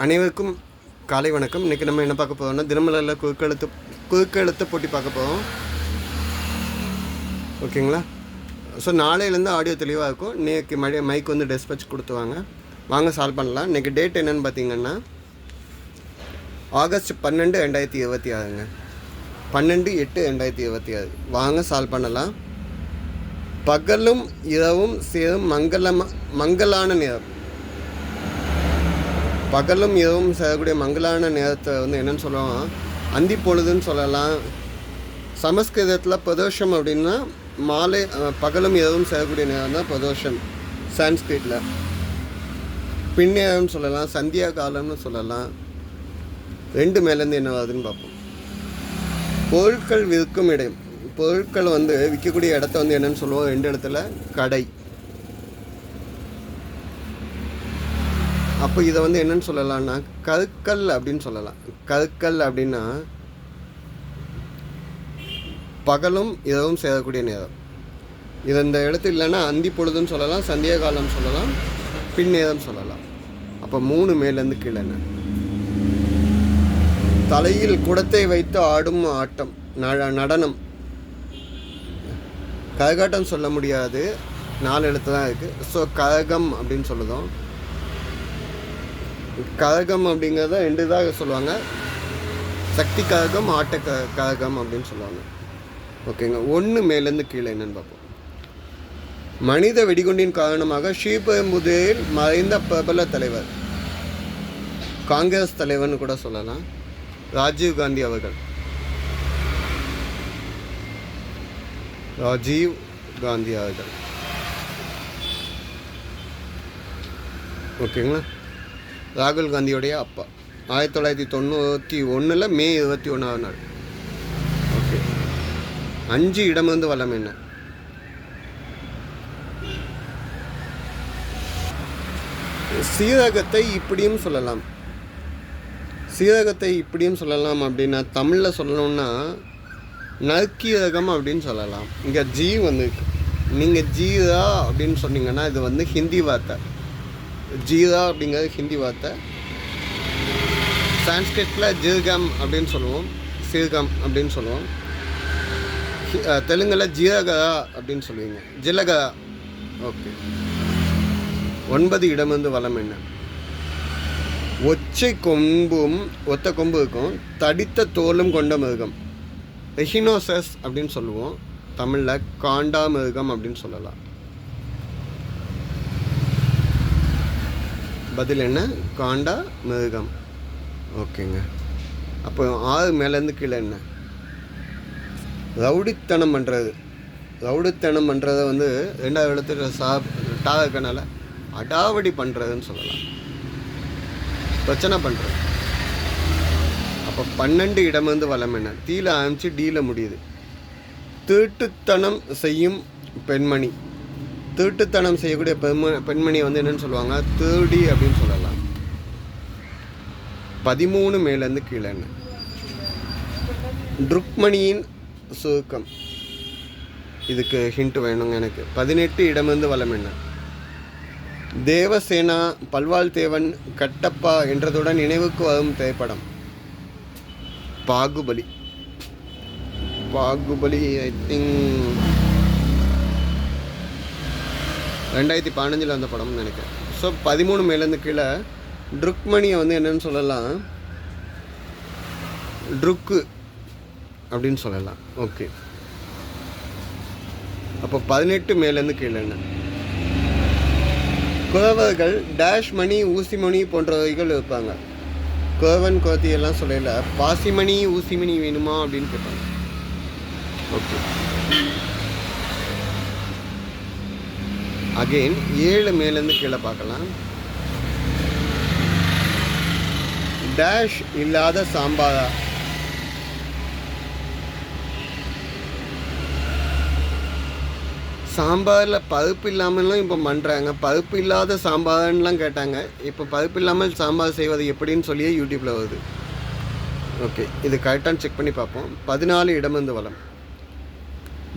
அனைவருக்கும் காலை வணக்கம். இன்றைக்கி நம்ம என்ன பார்க்க போகிறோம்னா தினமலரில் குறுக்கெழுத்து போட்டி பார்க்க போகிறோம். ஓகேங்களா? ஸோ நாளையிலேருந்து ஆடியோ தெளிவாக இருக்கும். இன்றைக்கி மைக் வந்து டெஸ்பேச் கொடுத்துவாங்க. வாங்க சால்வ் பண்ணலாம். இன்றைக்கி டேட் என்னென்னு பார்த்தீங்கன்னா ஆகஸ்ட் 12, 2026ங்க. 12/8/2026. வாங்க சால்வ் பண்ணலாம். பகலும் இரவும் சேரும் மங்கலான நேரம். பகலும் இரவும் செய்யக்கூடிய மங்களான நேரத்தை வந்து என்னென்னு சொல்லுவோம், அந்தி பொழுதுன்னு சொல்லலாம். சமஸ்கிருதத்தில் பிரதோஷம் அப்படின்னா மாலை, பகலும் இரவும் செய்யக்கூடிய நேரம் தான் பிரதோஷம் சான்ஸ்கிரிட்டில். பின்னேரம்னு சொல்லலாம், சந்தியா காலம்னு சொல்லலாம். ரெண்டு மேலேருந்து என்ன வருதுன்னு பார்ப்போம். பொருட்கள் விற்கும் இடம். பொருட்கள் வந்து விற்கக்கூடிய இடத்த வந்து என்னென்னு சொல்லுவோம், ரெண்டு இடத்துல கடை. அப்போ இதை வந்து என்னென்னு சொல்லலாம்னா கற்கள் அப்படின்னு சொல்லலாம். கற்கள் அப்படின்னா பகலும் இரவும் சேரக்கூடிய நேரம். இது இந்த இடத்துல இல்லைன்னா அந்தி பொழுதுன்னு சொல்லலாம், சந்தியா காலம் சொல்லலாம், பின்னேரம் சொல்லலாம். அப்போ 3 மேலேருந்து கீழே. தலையில் குடத்தை வைத்து ஆடும் ஆட்டம், நடனம். கரகாட்டம் சொல்ல முடியாது, 4 எழுத்து தான் இருக்குது. ஸோ கரகம் அப்படின்னு சொல்லுதோம். கரகம் அப்படிங்கிறத 2 தான் சொல்லுவாங்க. சக்தி கரகம், ஆட்ட கரகம் அப்படின்னு சொல்லுவாங்க. ஓகேங்க. 1 மேலேருந்து கீழே என்னன்னு பார்ப்போம். மனித வெடிகுண்டின் காரணமாக ஸ்ரீபெரும்புதூரில் மறைந்த பிரபல தலைவர், காங்கிரஸ் தலைவர்னு கூட சொல்லலாம், ராஜீவ் காந்தி அவர்கள். ராஜீவ் காந்தி அவர்கள். ஓகேங்களா? ராகுல் காந்தியோடைய அப்பா. 1991 மே 21ஆம் நாள். ஓகே. 5 இடமிருந்து வளம் என்ன? சீரகத்தை இப்படியும் சொல்லலாம். சீரகத்தை இப்படியும் சொல்லலாம் அப்படின்னா தமிழில் சொல்லணும்னா நற்கீரகம் அப்படின்னு சொல்லலாம். இங்கே ஜீ வந்து நீங்கள் ஜீரா அப்படின்னு சொன்னீங்கன்னா இது வந்து ஹிந்தி வார்த்தை. ஜீரா அப்படிங்கிறது ஹிந்தி வார்த்தை. சான்ஸ்கிரிட்டில் ஜீரகம் அப்படின்னு சொல்லுவோம், சீரகம் அப்படின்னு சொல்லுவோம். தெலுங்கில் ஜீரகா அப்படின்னு சொல்லுவீங்க, ஜிலகா. ஓகே. 9 இடமிருந்து வளம் என்ன? ஒற்றை கொம்பும் ஒத்த கொம்பு இருக்கும், தடித்த தோலும் கொண்ட மிருகம். எஹினோசஸ் அப்படின்னு சொல்லுவோம். தமிழில் காண்டா மிருகம் அப்படின்னு சொல்லலாம். பதில் என்ன? காண்டா மிருகம். ஓகேங்க. அப்போ 6 மேலேருந்து கீழே என்ன? ரவுடித்தனம் பண்ணுறது. ரவுடித்தனம் பண்ணுறத வந்து 2வது இடத்துல டா இருக்கனால அடாவடி பண்ணுறதுன்னு சொல்லலாம். பிரச்சனை பண்ணுறது. அப்போ 12 இடமிருந்து வளம் என்ன? தீல ஆரம்பித்து டீல முடியுது. திருட்டுத்தனம் செய்யும் பெண்மணி. திருட்டுத்தனம் செய்யக்கூடிய பெண்மணி வந்து என்னென்னு சொல்லுவாங்க? திருடி அப்படின்னு சொல்லலாம். 13 மேலேருந்து கீழே என்ன? ருக்மணியின் சுருக்கம். இதுக்கு ஹிண்ட் வேணுங்க எனக்கு. 18 இடமிருந்து வளம் என்ன? தேவசேனா, பல்வாள் தேவன், கட்டப்பா என்றதுடன் நினைவுக்கு வரும் திரைப்படம் பாகுபலி. பாகுபலி ஐ திங்க் 2015 அந்த படம்னு நினைக்கிறேன். ஸோ 13 மேலேருந்து கீழே ருக்மணியை வந்து என்னென்னு சொல்லலாம்? ருக்கு அப்படின்னு சொல்லலாம். ஓகே. அப்போ 18 மேலேருந்து கீழே என்ன? குறவர்கள் டேஷ் மணி, ஊசிமணி போன்றவைகள் இருப்பாங்க. குறவன் குறத்தி எல்லாம் சொல்லல, பாசிமணி ஊசிமணி வேணுமா அப்படின்னு கேட்பாங்க. ஓகே. அகெயின் 7 மேலேருந்து கீழே பார்க்கலாம். டேஷ் இல்லாத சாம்பாரா. சாம்பாரில் பருப்பு இல்லாமலாம் இப்போ பண்ணுறாங்க. பருப்பு இல்லாத சாம்பார்லாம் கேட்டாங்க. இப்போ பருப்பு இல்லாமல் சாம்பார் செய்வது எப்படின்னு சொல்லியே யூடியூப்பில் வருது. ஓகே. இது கரெக்டானு செக் பண்ணி பார்ப்போம். 14 இடமிருந்து வளம்.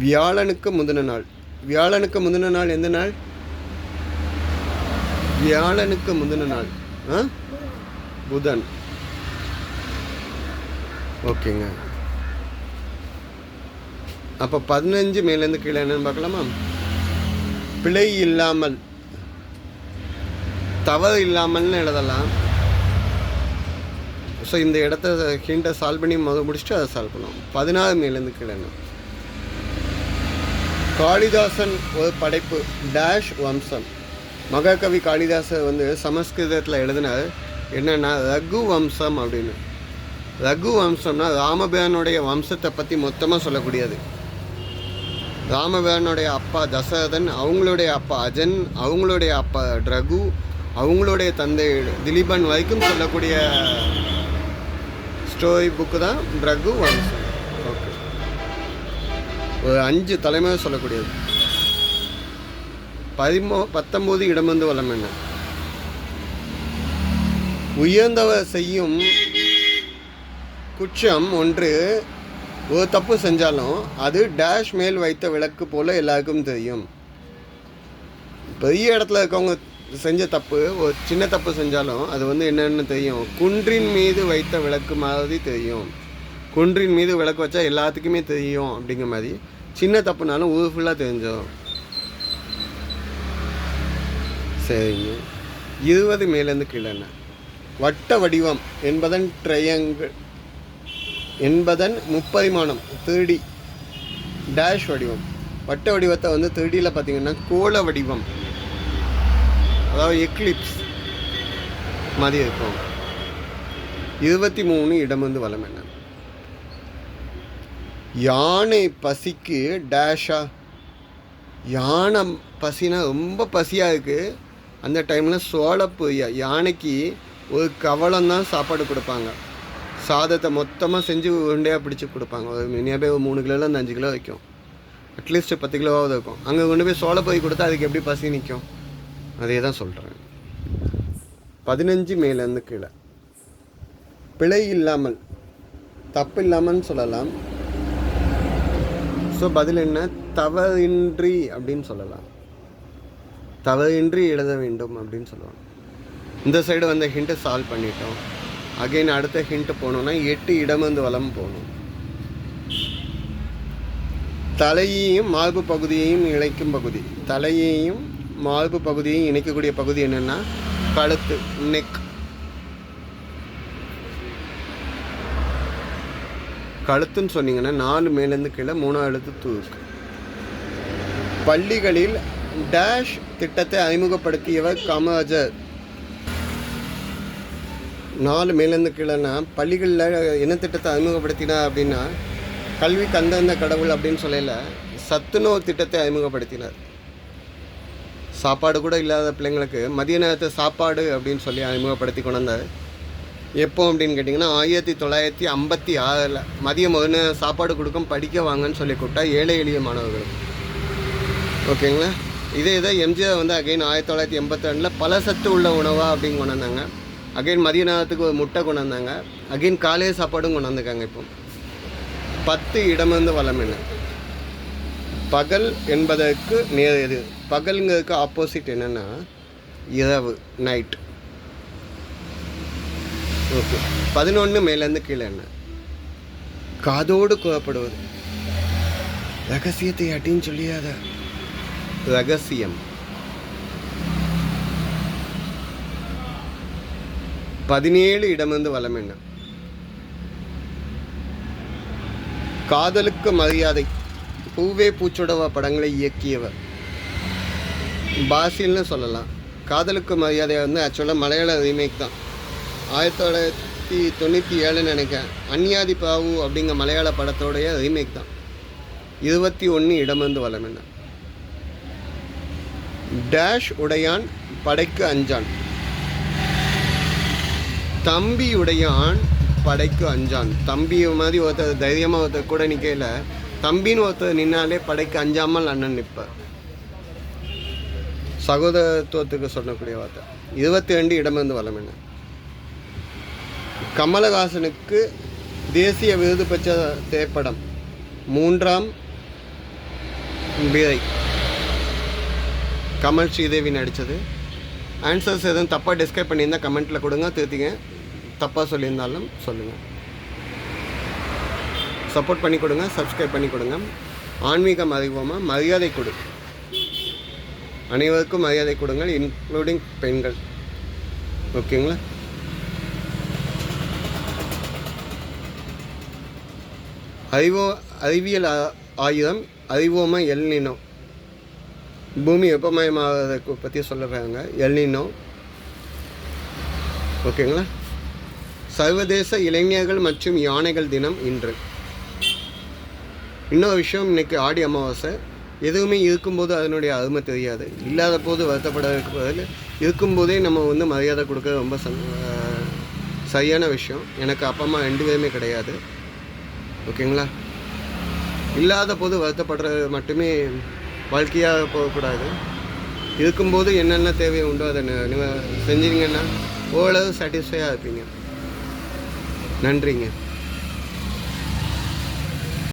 வியாழனுக்கு முந்தின நாள். வியாழனுக்கு முந்தின நாள் எந்த நாள்? வியாழனுக்கு முந்தின நாள் புதன். ஓகேங்க. அப்போ 15 மேலேருந்து கீழே என்னன்னு பார்க்கலாமா? பிழை இல்லாமல், தவறு இல்லாமல்னு எழுதலாம். ஸோ இந்த இடத்த ஹிண்டை சால்வ் பண்ணி முடிச்சுட்டு அதை சால்வ் பண்ணுவோம். 16 மேலேருந்து கீழே என்ன? காளிதாசன் ஒரு படைப்பு டேஷ் வம்சம். மகாகவி காளிதாசர் வந்து சமஸ்கிருதத்தில் எழுதினார் என்னென்னா ரகு வம்சம் அப்படின்னு. ரகு வம்சம்னா ராமபிரானுடைய வம்சத்தை பற்றி மொத்தமாக சொல்லக்கூடியது. ராமபிரானுடைய அப்பா தசரதன், அவங்களுடைய அப்பா அஜன், அவங்களுடைய அப்பா ரகு, அவங்களுடைய தந்தை திலீபன் வரைக்கும் சொல்லக்கூடிய ஸ்டோரி புக்கு தான் ரகு வம்சம். ஓகே, ஒரு 5 தலைமுறை சொல்லக்கூடியது. 19 இடமிருந்து வளம் என்ன? உயர்ந்தவர் செய்யும் குற்றம் ஒன்று ஒரு தப்பு செஞ்சாலும் அது டேஷ் மேல் வைத்த விளக்கு போல் எல்லாருக்கும் தெரியும். பெரிய இடத்துல இருக்கவங்க செஞ்ச தப்பு, ஒரு சின்ன தப்பு செஞ்சாலும் அது வந்து என்னென்னு தெரியும். குன்றின் மீது வைத்த விளக்கு மாதிரி தெரியும். குன்றின் மீது விளக்கு வச்சா எல்லாத்துக்குமே தெரியும் அப்படிங்கிற மாதிரி சின்ன தப்புனாலும் ஊர் ஃபுல்லாக தெரிஞ்சோம். சரிங்க. 20 மேலேருந்து கீழே என்ன? வட்ட வடிவம் என்பதன் ட்ரையாங்கிள் என்பதன் முப்பரிமாணம் 3D டேஷ் வடிவம். வட்ட வடிவத்தை வந்து 3Dயில் பார்த்தீங்கன்னா கோள வடிவம், அதாவது எக்லிப்ஸ் மாதிரி இருக்கும். 23 இடம் வந்து வளம் என்ன? யானை பசிக்கு டேஷா. யானை பசினா ரொம்ப பசியாக இருக்குது. அந்த டைமில் சோளப்பு யானைக்கு ஒரு கவலம் தான் சாப்பாடு கொடுப்பாங்க. சாதத்தை மொத்தமாக செஞ்சு உருண்டையாக பிடிச்சி கொடுப்பாங்க. ஒரு மினியாக போய் 3 கிலோலேருந்து 5 கிலோ வைக்கும். அட்லீஸ்ட் 10 கிலோவாவது இருக்கும். அங்கே கொண்டு போய் சோளப்பொய் கொடுத்தா அதுக்கு எப்படி பசி நிற்கும்? அதே தான் சொல்கிறேன். 15 மேலேருந்து கீழே பிழை இல்லாமல், தப்பு இல்லாமல்னு சொல்லலாம். ஸோ பதில் என்ன? தவறின்றி அப்படின்னு சொல்லலாம். தவறின்றி எழுத வேண்டும் அப்படின்னு சொல்லுவாங்க. இந்த சைடு வந்து ஹிண்ட்டை சால்வ் பண்ணிட்டோம். அகைன் அடுத்த ஹிண்ட்டு போகணுன்னா 8 இடம் வந்து வளம் போகணும். தலையையும் மார்பு பகுதியையும் இணைக்கும் பகுதி. தலையையும் மார்பு பகுதியையும் இணைக்கக்கூடிய பகுதி என்னென்னா கழுத்து, நெக். கழுத்துன்னு சொன்னீங்கன்னா 4 மேலேருந்து கீழே 3 எழுத்து தூக்கு. பள்ளிகளில் டேஷ் திட்டத்தை அறிமுகப்படுத்தியவர் காமராஜர். 4 மேலேருந்து கீழேன்னா பள்ளிகளில் என்ன திட்டத்தை அறிமுகப்படுத்தினா அப்படின்னா கல்வி கந்தந்த கடவுள் அப்படின்னு சொல்லல, சத்துணவு திட்டத்தை அறிமுகப்படுத்தினார். சாப்பாடு கூட இல்லாத பிள்ளைங்களுக்கு மதிய நேரத்தை சாப்பாடு அப்படின்னு சொல்லி அறிமுகப்படுத்தி கொண்டு வந்தார். எப்போ அப்படின்னு கேட்டிங்கன்னா 1956 மதியம் ஒரு சாப்பாடு கொடுக்கும், படிக்க வாங்கன்னு சொல்லி கூப்பிட்டா ஏழை எளிய மாணவர்களுக்கு. ஓகேங்களா? இதே எம்ஜிஆர் வந்து அகைன் 1982 பல சத்து உள்ள உணவா அப்படின்னு கொண்டு வந்தாங்க. அகைன் மதிய நேரத்துக்கு ஒரு முட்டை கொண்டு வந்தாங்க. அகைன் காலைய சாப்பாடும் கொண்டு வந்துருக்காங்க. இப்போ 10 இடம் வந்து வளம் என்ன? பகல் என்பதற்கு நேர் எது? பகலுங்கிறதுக்கு ஆப்போசிட் என்னென்னா இரவு, நைட். ஓகே. 11 மேலேருந்து கீழே என்ன? காதோடு கூறப்படுவது. ரகசியத்தை அட்டின்னு சொல்லியாத ரகசியம். 17 இடம் வந்து வளம் என்ன? காதலுக்கு மரியாதை. பூவே பூச்சுடவா படங்களை இயக்கியவர் பாசில்னு சொல்லலாம். காதலுக்கு மரியாதை வந்து ஆக்சுவலாக மலையாள ரீமேக் தான். 1997 நினைக்கிறேன். அன்யாதி பாவு அப்படிங்கிற மலையாள படத்தோடைய ரீமேக் தான். 21 இடம் வந்து வளம் என்ன? டேஷ் உடையான் படைக்கு அஞ்சான். தம்பி உடையான் படைக்கு அஞ்சான். தம்பி மாதிரி ஒருத்தர் தைரியமாக ஒருத்தர் கூட நிற்கல, தம்பின்னு ஒருத்தர் நின்னாலே படைக்கு அஞ்சாமல் அண்ணன் நிற்பார். சகோதரத்துவத்துக்கு சொல்லக்கூடிய வார்த்தை. 22 இடம் வந்து வளம் என்ன? கமலஹாசனுக்கு தேசிய விருது பெற்ற திரைப்படம் 3ஆம் பிறை. கமல் ஸ்ரீதேவி நடித்தது. ஆன்சர்ஸ் எதுவும் தப்பாக டிஸ்கிரைப் பண்ணியிருந்தால் கமெண்ட்டில் கொடுங்க, திருத்திங்க. தப்பாக சொல்லியிருந்தாலும் சொல்லுங்கள். சப்போர்ட் பண்ணி கொடுங்க, சப்ஸ்கிரைப் பண்ணி கொடுங்க. ஆன்மீகம் அறிவோமா, மரியாதை கொடு, அனைவருக்கும் மரியாதை கொடுங்கள், இன்க்ளூடிங் பெண்கள். ஓகேங்களா? அறிவியல் ஆயுதம் அறிவோமா எல்னினோ. பூமி வெப்பமயமாவதை பற்றி சொல்லுறாங்க, எல்னினோ. ஓகேங்களா? சர்வதேச இளைஞர்கள் மற்றும் யானைகள் தினம் இன்று. இன்னொரு விஷயம், இன்றைக்கி ஆடி அமாவாசை. எதுவுமே இருக்கும்போது அதனுடைய அருமை தெரியாது, இல்லாத போது வருத்தப்படுறதுக்கு பதில் இருக்கும்போதே நம்ம வந்து மரியாதை கொடுக்கறது ரொம்ப சரியான விஷயம். எனக்கு அப்பா அம்மா 2 பேருமே கிடையாது. ஓகேங்களா? இல்லாத போது வருத்தப்படுறது மட்டுமே வாழ்க்கையாக போகக்கூடாது. இருக்கும்போது என்னென்ன தேவை உண்டோ அதை செஞ்சீங்கன்னா ஓரளவு சாட்டிஸ்ஃபையாக இருப்பீங்க. நன்றிங்க.